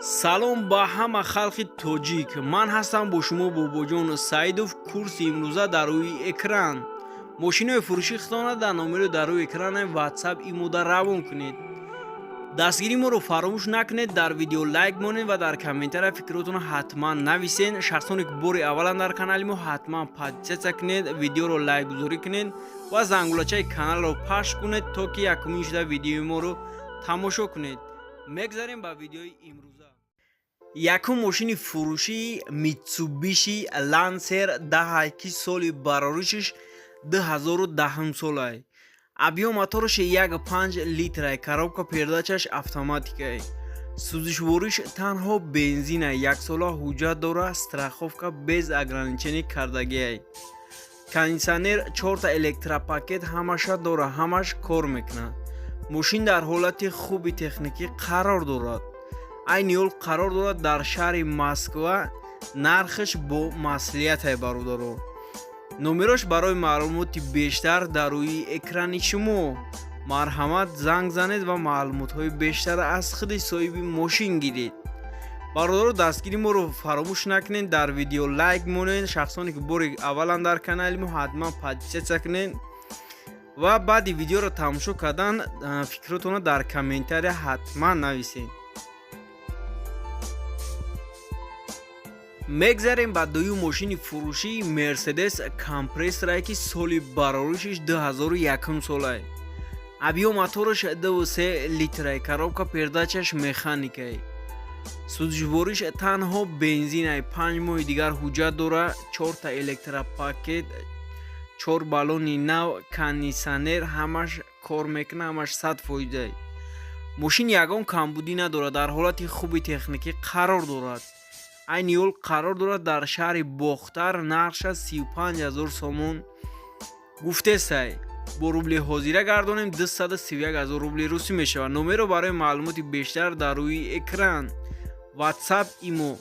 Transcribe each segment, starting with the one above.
салом ба ҳама халқи тоҷик. Ман ҳастам бо шумо бобоҷон Саидов. Курси имрӯза дар рӯи экран. мошинои фурӯшӣ хитона дар номеро дар рӯи экрани WhatsApp имода равон кунед. дастгирии моро фаромӯш накунед. Дар видео лайк монед ва дар комментария фикротонро ҳатман нависен. шахсоне ки бори аввалан дар канали мо ҳатман подписатсия кунед, видеоро лайкгузорӣ кунед ва зангулачаи каналро пахш кунед, то ки якумин шуда видеои моро тамошо кунед. мегзарем ба видеои имрӯза. якум мошини фурӯшии Mitsubishi Lancer 10 соли бароришиш 2010 солай. объем моториш 1.5 литрай. коробка передачаш автоматикай. сӯзишвориш танҳо бензинай. 1 сола ҳуҷҷат дорад. страховка без ограниченӣ кардагиай. кондитсионер 4 электропакет ҳамаша дора, ҳамаш кор мекунад. мошин дар ҳолати хуби техникӣ қарор дорад. айни ҳол қарор дорад дар шаҳри Москва. нархиш бо маслиҳатай бародаро. номерош барои маълумоти бештар дар рӯи экрани шумо. марҳамат занг занед ва маълумотҳои бештар аз худи соҳиби мошин гиред. бародаро, дастгири моро фаромӯш накунед. дар видео лайк монед. шахсоне ки бори аввалан дар канали мо ҳатман подписатсия кунед ва баъди видеоро тамошо кардан фикротонро дар комментария ҳатман нависед. мегзарем ба дуюм мошини фурӯшии Mercedes компрессорае ки соли бароришиш 2001 солай. объем моториш 2.3 литрай. коробка передачаш механикай. сӯзишвориш танҳо бензинай. 5 моҳи дигар ҳуҷҷат дора. 4 та электропакет, 4 баллони нав, кондитсионер ҳамаш кор мекунад, ҳамаш 100%. мошин ягон камбудӣ надорад. дар ҳолати хуби техникӣ қарор дорад. айни ҳол қарор дорад дар шаҳри бохтар. нархша 35,000 сомон гуфтесай. бо рубли ҳозира гардонем 231,000 рубли русӣ мешавад. номеро барои маълумоти бештар дар рӯи экран. WhatsApp имо.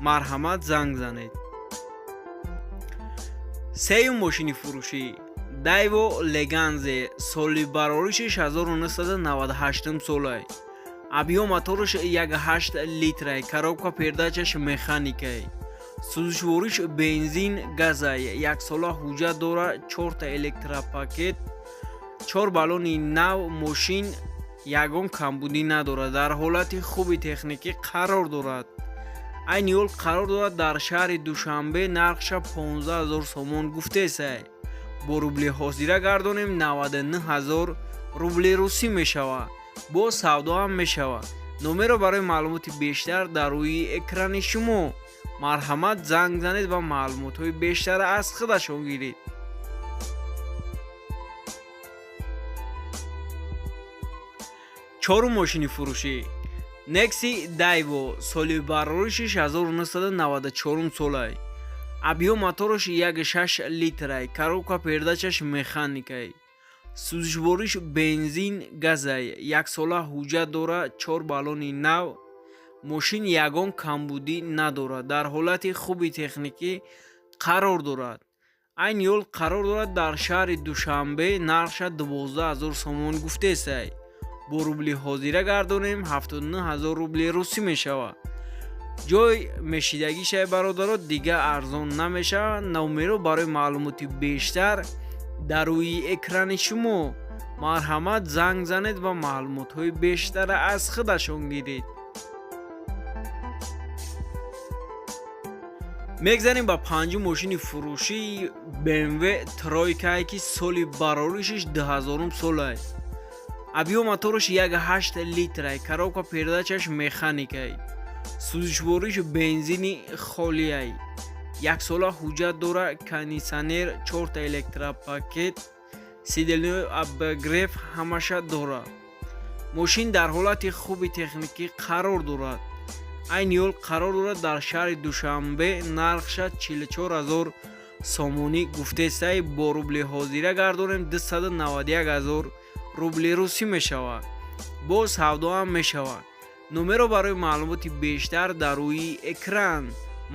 марҳамат занг занед. сеюм мошини фурӯшӣ Daewoo Leganze соли бароришиш 1998 солай. объем моториш 1.8 литрай. коробка передачаш механикай. сӯзишвориш бензин газай. 1 сола ҳуҷҷат дора. 4 та электропакет, 4 баллони нав. мошин ягон камбудӣ надорад. дар ҳолати хуби техникӣ қарор дорад. айни ҳол қарор дорад дар шаҳри Душанбе. нархша 15,000 сомон гуфтесай. бо рубли ҳозира гардонем 99,000 рубли русӣ мешавад. бо савдо ҳам мешавад. номеро барои маълумоти бештар дар рӯи экрани шумо. марҳамат занг занед ва маълумотҳои бештар аз худашон гиред. чорум мошини фурӯшӣ Nexi Daewoo соли бароришиш 1994 солай. объем моториш 1.6 литрай. коробка передачаш механикай. сӯзишвориш бензин газай. 1 сола ҳуҷҷат дора. 4 баллони нав. мошин ягон камбудӣ надорад. дар ҳолати хуби техникӣ қарор дорад. айни ҳол қарор дорад дар шаҳри Душанбе. нархша 12,000 сомон гуфтесай. бо рубли ҳозира гардонем 79,000 рубли русӣ мешавад. ҷой мешидагишай бародаро дига арзон намешавад. номеро барои маълумоти бештар дар рӯи экрани шумо. марҳамат занг занед ва маълумотҳои бештара аз худашон гиред. мегзарем ба панҷум мошини фурӯшии BMW тройкае ки соли бароришиш 2000 солай. объем моториш 1.8 литрай. коробка передачаш механикай. сӯзишвориш бензини холияй. 1 сола ҳуҷҷат дора. кондитсионер, 4 та электропакет, сидельной обогрев ҳамаша дора. мошин дар ҳолати хуби техникӣ қарор дорад. айни ҳол қарор дорад дар шаҳри Душанбе. нархша 44,000 сомонӣ гуфтесай. бо рубли ҳозира гардонем 291,000 рубли русӣ мешавад. бо савдо ҳам мешавад. номеро барои маълумоти бештар дар рӯи экран.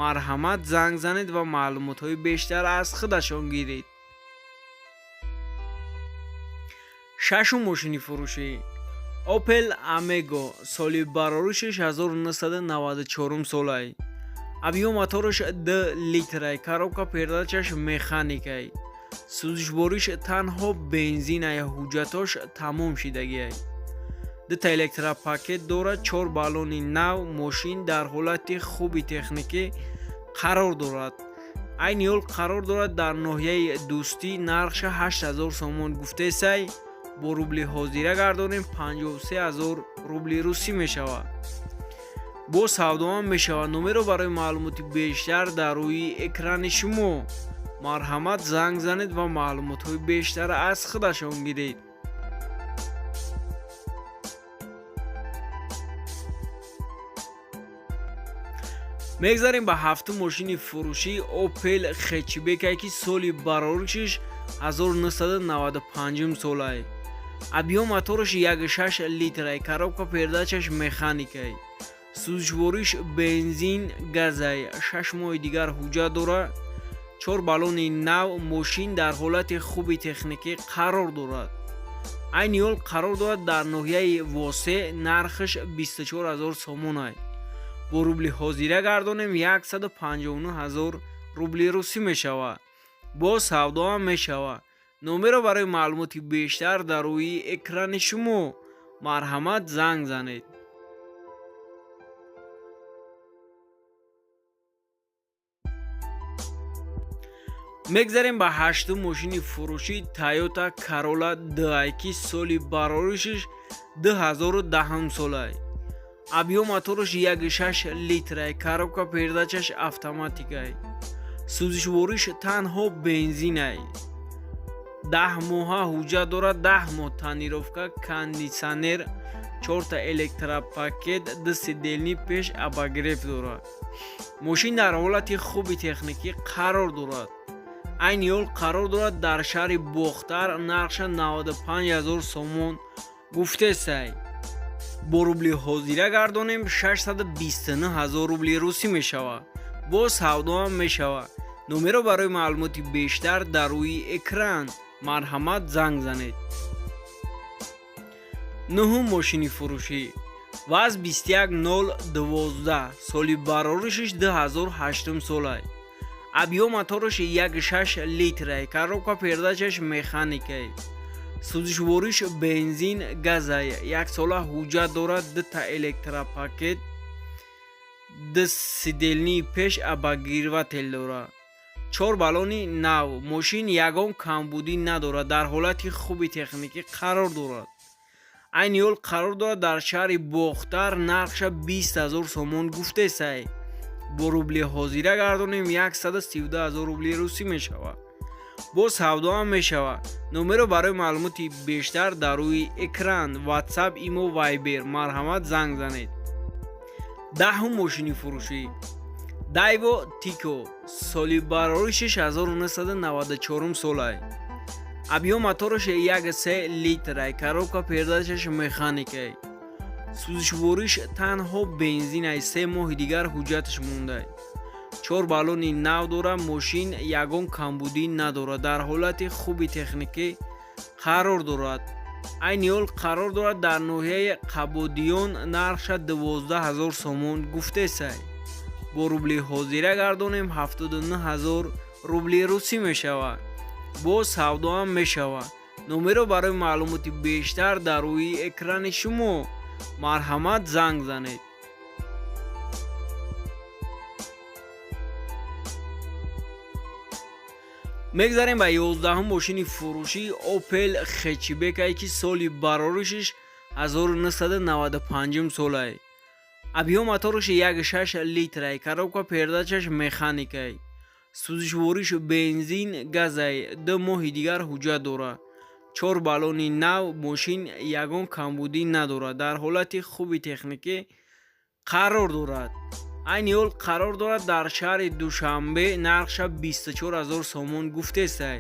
марҳамат занг занед ва маълумотҳои бештар аз худашон гиред. шашум мошини фурӯшӣ Opel Amigo соли бароришиш 1994 солай. Объем моториш 2 литрай, коробка передачаш механикай. Сӯзишвориш танҳо бензинай, ҳуҷҷатош тамом шидагиай. 2 электропакет дорад, 4 баллони нав. Мошин дар ҳолати хуби техникӣ қарор дорад. Айни ҳол қарор дорад дар ноҳияи Дӯстӣ. Нархша 8000 сомон гуфтесай. бо рубли ҳозира гардонем 53000 рубли русӣ мешавад. бо савдоам мешавад. номеро барои маълумоти бештар дар рӯи экрани шумо. марҳамат, занг занед ва маълумотҳои бештар аз худашон гиред. мегзарем ба ҳафтум мошини фурӯшӣ Opel хечбекай ки соли бароришиш 1995 солай. объем моториш 1.6 литрай, коробка передачаш механикай. сӯзишвориш бензин газай. 6 моҳи дигар ҳуҷҷат дорад. 4 баллони нав. мошин дар ҳолати хуби техникӣ қарор дорад. айни ҳол қарор дорад дар ноҳияи Восе. нархаш 24000 сомонай. бо рубли ҳозира гардонем 159000 рубли русӣ мешавад. бо савдоам мешавад. номеро барои маълумоти бештар дар рӯи экрани шумо. марҳамат, занг занед. мегзарем ба ҳаштум мошини фурӯшӣ Toyota Corolla Dai ки соли бароришиш 2010 солай. объем моториш 1.6 литрай, коробка передачаш автоматикай. сӯзишвориш танҳо бензинай. 10 моҳа ҳуҷҷат дорад. 10 моҳ тонировка, кондитсионер, 4 электропакет, 2 сидельни пеш обогрев дорад. мошин дар ҳолати хуби техникӣ қарор дорад. айни ҳол қарор дорад дар шаҳри Бохтар. нархша 95000 сомон гуфтесай. бо рубли ҳозира гардонем 629000 рубли русӣ мешавад. бо савдоам мешавад. номеро барои маълумоти бештар дар рӯи экран. марҳамат, занг занед. нӯҳум мошини фурӯшӣ ВАЗ 21012 соли бароришиш 2008 солай. объем моториш 1.6 литрай, коробка передачаш механикай. сӯзишвориш бензин газай. 1 сола ҳуҷҷат дорад. 2 электропакет, 2 сидельни пеш обогреватель дорад. 4 баллони нав. мошин ягон камбудӣ надорад. дар ҳолати хуби техникӣ қарор дорад. айни ҳол қарор дорад дар шаҳри Бохтар. нархша 20000 сомон гуфтесай. бо рубли ҳозира гардонем 132000 рубли русӣ мешавад. бо савдоам мешавад. номеро барои маълумоти бештар дар рӯи экран. WhatsApp, Imo, Viber. марҳамат, занг занед. даҳум мошини фурӯшӣ Daewoo Tico соли бароришиш 1994 солай. объем моториш 1.3 литрай, коробка передачаш механикай. сӯзишвориш танҳо бензинай. 3 моҳи дигар ҳуҷҷаташ мондай. 4 баллони нав дорад. мошин ягон камбудӣ надорад. дар ҳолати хуби техникӣ қарор дорад. айни ҳол қарор дорад дар ноҳияи Қабодиён. нархша 12000 сомон гуфтесай. бо рубли ҳозира гардонем 79000 рубли русӣ мешавад. бо савдоам мешавад. номеро барои маълумоти бештар дар рӯи экрани шумо. марҳамат, занг занед. мегзарем ба 11ум мошини фурӯшӣ Opel хечбекай ки соли бароришиш 1995 солай. объем моториш 1.6 литрай, коробка передачаш механикай. сӯзишвориш бензин газай. 2 моҳи дигар ҳуҷҷат дорад. 4 баллони нав. мошин ягон камбудӣ надорад. дар ҳолати хуби техникӣ қарор дорад. айни ҳол қарор дорад дар шаҳри Душанбе. нархша 24000 сомон гуфтесай.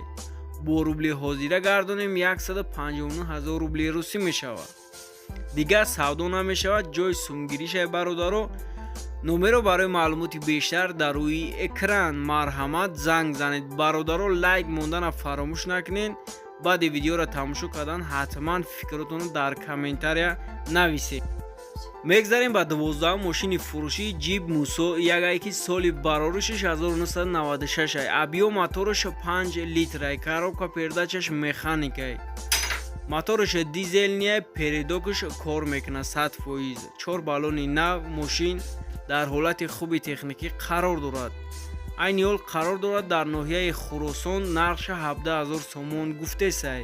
бо рубли ҳозира гардонем 159000 рубли русӣ мешавад. дигар савдо намешавад. ҷои сумгиришай бародаро. номеро барои маълумоти бештар дар рӯи экран. марҳамат, занг занед. бародаро, лайк мондана фаромӯш накунед баъди видеоро тамошо кардан ҳатман фикротонро дар комментария нависед. мегзарем ба 12 мошини фурӯшии ҷип мусо, яке ки соли бароришаш 1996 абиё мотораш 5 литрай, коробка передачаш механикай, мотораш дизелния, передокаш кор мекунад 100%. 4 баллони нав. Мошин дар ҳолати хуби техникӣ қарор дорад. айни ҳол қарор дорад дар ноҳияи Хӯросон. нархша 17 000 сомон гуфтесай.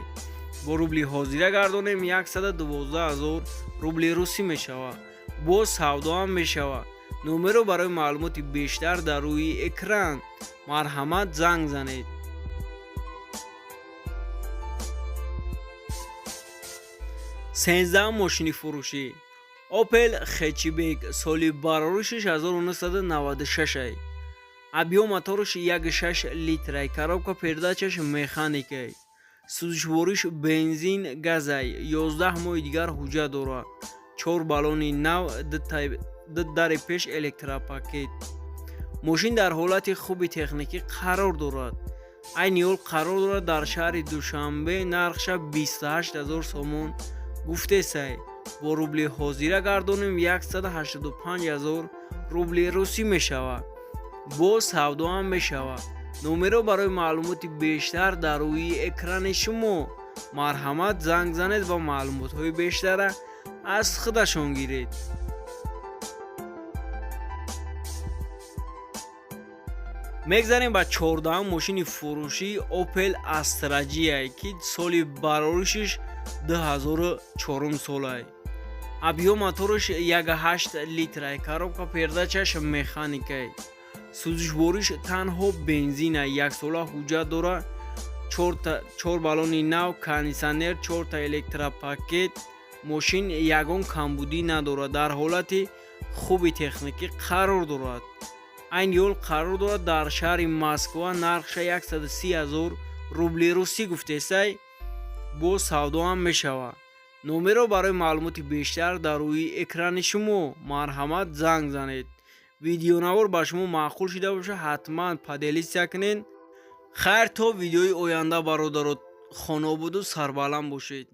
бо рубли ҳозира гардонем 112 000 рубли русӣ мешавад. боз савдоам мешавад. номеро барои маълумоти бештар дар рӯи экран. марҳамат, занг занед. 13 мошини фурӯшӣ Opel Hatchback, соли бароришаш 1996 абиё мотораш 1.6 литрай, коробка передачаш механикай, сӯзишвориш бензин газай, 11 моҳи дигар ҳуҷҷат дорад. 4 баллони нав, дари пеш электропакет. мошин дар ҳолати хуби техникӣ қарор дорад. айни ҳол қарор дорад дар шаҳри Душанбе. нархша 28 000 сомон гуфтесай. бо рубли ҳозира гардонем 185 000 рубли русӣ мешавад. боз савдоам мешавад. номеро барои маълумоти бештар дар рӯи экрани шумо. марҳамат, занг занед ва маълумотҳои бештара аз худашон гиред. мегзарем ба 14 мошини фурӯшии Opel Astra J, ки соли бароришаш 2004 солай. абиё мотораш 1.8 литрай, коробка передачаш механикай, сӯзишвориш танҳо бензина, 1 сола ҳуҷҷат дорад. 4 баллони нав, кондитсионер, 4 та электропакет. мошин ягон камбудӣ надорад. дар ҳолати хуби техникӣ қарор дорад. айни ҳол қарор дорад дар шаҳри Москва. нархша 130 000 рубли русӣ гуфтесай. бо савдоам мешавад. номеро барои маълумоти бештар дар рӯи экрани шумо. марҳамат, занг занед. видеонавор ба шумо маъқул шуда боша, ҳатман поделитсия кунед. хайр, то видеои оянда бародарот. хонобуду сарбаланд бошед.